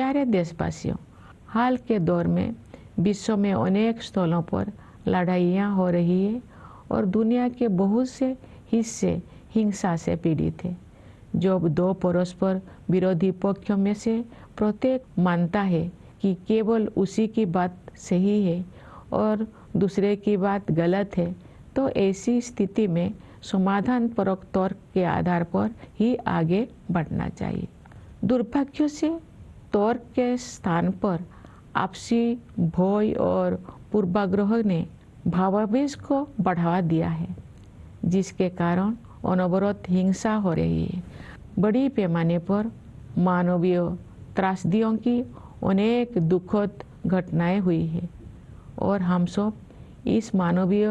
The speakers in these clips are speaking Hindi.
प्यारे देशवासियों, हाल के दौर में विश्व में अनेक स्थलों पर लड़ाइयाँ हो रही है और दुनिया के बहुत से हिस्से हिंसा से पीड़ित है। जब दो परस्पर विरोधी पक्षों में से प्रत्येक मानता है कि केवल उसी की बात सही है और दूसरे की बात गलत है, तो ऐसी स्थिति में समाधान परक तर्क के आधार पर ही आगे बढ़ना चाहिए। दुर्भाग्य से तर्क के स्थान पर आपसी भय और पूर्वाग्रह ने भावावेश को बढ़ावा दिया है, जिसके कारण अनवरत हिंसा हो रही है। बड़ी पैमाने पर मानवीय त्रासदियों की अनेक दुखद घटनाएं हुई है और हम सब इस मानवीय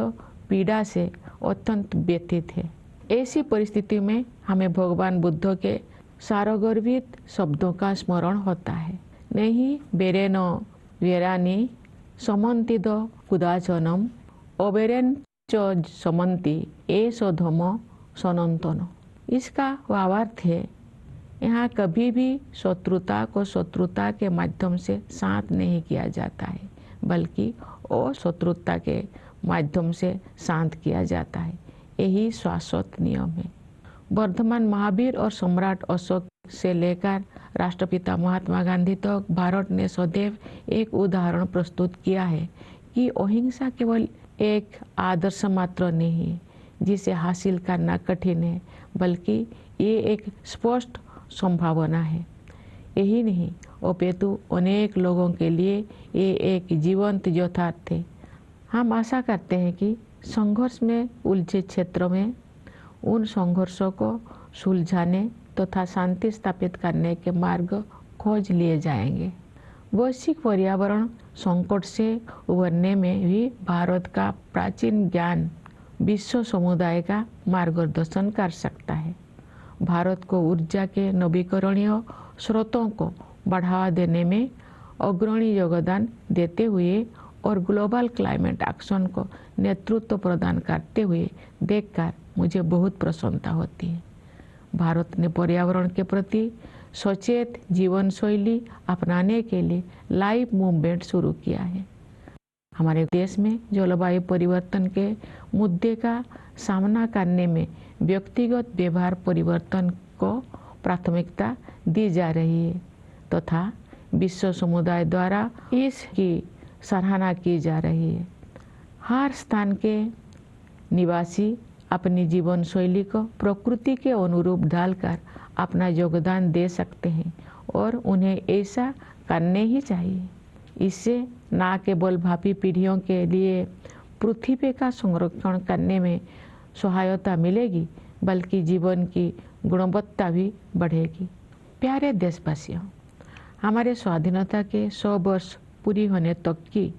पीड़ा से अत्यंत व्यथित है। ऐसी परिस्थिति में हमें भगवान बुद्ध के सारगर्भित शब्दों का स्मरण होता है। नहीं बेरेन वेरानी समन्तिद कुदाचनम अबेरेन च समन्ति एसो धम सनंतन। इसका भावार्थ है, यहाँ कभी भी शत्रुता को शत्रुता के माध्यम से शांत नहीं किया जाता है, बल्कि अशत्रुता के माध्यम से शांत किया जाता है। यही शाश्वत नियम है। वर्धमान महावीर और सम्राट अशोक से लेकर राष्ट्रपिता महात्मा गांधी तक भारत ने सदैव एक उदाहरण प्रस्तुत किया है कि अहिंसा केवल एक आदर्श मात्र नहीं है जिसे हासिल करना कठिन है, बल्कि ये एक स्पष्ट संभावना है। यही नहीं, अपितु अनेक लोगों के लिए ये एक जीवंत यथार्थ है। हम आशा करते हैं कि संघर्ष में उलझे क्षेत्रों में उन संघर्षों को सुलझाने तथा शांति स्थापित करने के मार्ग खोज लिए जाएंगे। वैश्विक पर्यावरण संकट से उबरने में भी भारत का प्राचीन ज्ञान विश्व समुदाय का मार्गदर्शन कर सकता है। भारत को ऊर्जा के नवीकरणीय स्रोतों को बढ़ावा देने में अग्रणी योगदान देते हुए और ग्लोबल क्लाइमेट एक्शन को नेतृत्व प्रदान करते हुए देखकर मुझे बहुत प्रसन्नता होती है। भारत ने पर्यावरण के प्रति सचेत जीवन शैली अपनाने के लिए लाइव मूवमेंट शुरू किया है। हमारे देश में जलवायु परिवर्तन के मुद्दे का सामना करने में व्यक्तिगत व्यवहार परिवर्तन को प्राथमिकता दी जा रही है तथा विश्व समुदाय द्वारा इसकी सराहना की जा रही है। हर स्थान के निवासी अपनी जीवन शैली को प्रकृति के अनुरूप ढालकर अपना योगदान दे सकते हैं और उन्हें ऐसा करने ही चाहिए। इससे न केवल भावी पीढ़ियों के लिए पृथ्वी का संरक्षण करने में सहायता मिलेगी, बल्कि जीवन की गुणवत्ता भी बढ़ेगी। प्यारे देशवासियों, हमारे स्वाधीनता के 100 वर्ष पूरी होने तक की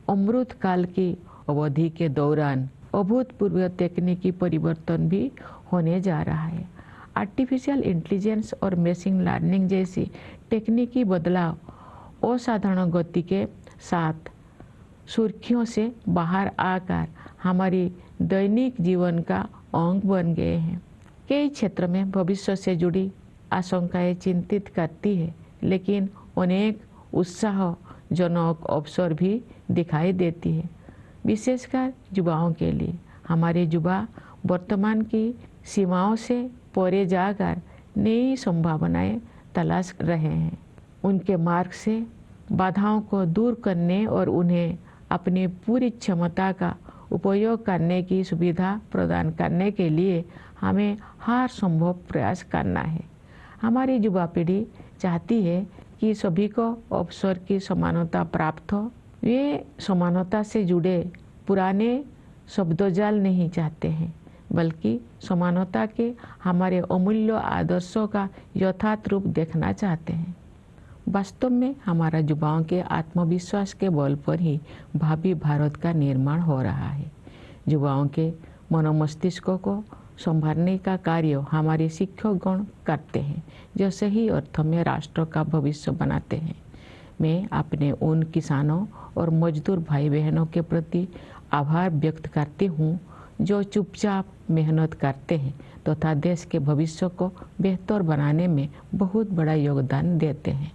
अमृत काल की अवधि के दौरान अभूतपूर्व तकनीकी परिवर्तन भी होने जा रहा है। आर्टिफिशियल इंटेलिजेंस और मशीन लर्निंग जैसी तकनीकी बदलाव असाधारण गति के साथ सुर्खियों से बाहर आकर हमारी दैनिक जीवन का अंग बन गए हैं। कई क्षेत्र में भविष्य से जुड़ी आशंकाएं चिंतित करती है, लेकिन अनेक उत्साहजनक अवसर भी दिखाई देती है, विशेषकर युवाओं के लिए। हमारे युवा वर्तमान की सीमाओं से परे जाकर नई संभावनाएं तलाश रहे हैं। उनके मार्ग से बाधाओं को दूर करने और उन्हें अपनी पूरी क्षमता का उपयोग करने की सुविधा प्रदान करने के लिए हमें हर संभव प्रयास करना है। हमारी युवा पीढ़ी चाहती है कि सभी को अवसर की समानता प्राप्त हो। वे समानता से जुड़े पुराने शब्दजाल नहीं चाहते हैं, बल्कि समानता के हमारे अमूल्य आदर्शों का यथार्थ रूप देखना चाहते हैं। वास्तव में हमारा युवाओं के आत्मविश्वास के बल पर ही भावी भारत का निर्माण हो रहा है। युवाओं के मनोमस्तिष्कों को संभालने का कार्य हमारे शिक्षकगण करते हैं, जो सही अर्थों में राष्ट्र का भविष्य बनाते हैं। मैं अपने उन किसानों और मजदूर भाई बहनों के प्रति आभार व्यक्त करती हूँ जो चुपचाप मेहनत करते हैं तथा देश के भविष्य को बेहतर बनाने में बहुत बड़ा योगदान देते हैं।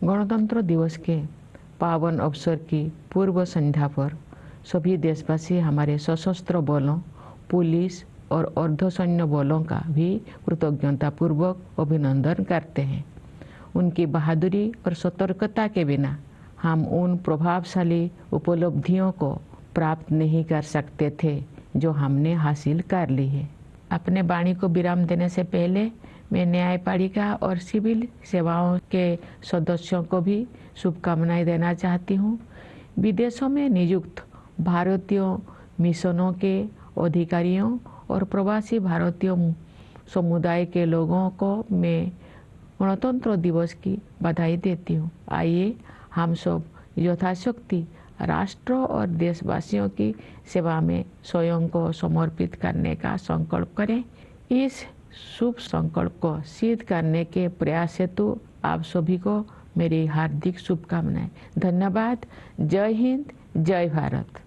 गणतंत्र दिवस के पावन अवसर की पूर्व संध्या पर सभी देशवासी हमारे सशस्त्र बलों, पुलिस और अर्धसैन्य बलों का भी कृतज्ञतापूर्वक अभिनंदन करते हैं। उनकी बहादुरी और सतर्कता के बिना हम उन प्रभावशाली उपलब्धियों को प्राप्त नहीं कर सकते थे जो हमने हासिल कर ली है। अपने वाणी को विराम देने से पहले मैं न्यायपालिका और सिविल सेवाओं के सदस्यों को भी शुभकामनाएं देना चाहती हूँ। विदेशों में नियुक्त भारतीय मिशनों के अधिकारियों और प्रवासी भारतीय समुदाय के लोगों को मैं गणतंत्र दिवस की बधाई देती हूँ। आइए हम सब यथाशक्ति राष्ट्र और देशवासियों की सेवा में स्वयं को समर्पित करने का संकल्प करें। इस शुभ संकल्प को सिद्ध करने के प्रयास हेतु आप सभी को मेरी हार्दिक शुभकामनाएं। धन्यवाद। जय हिंद, जय भारत।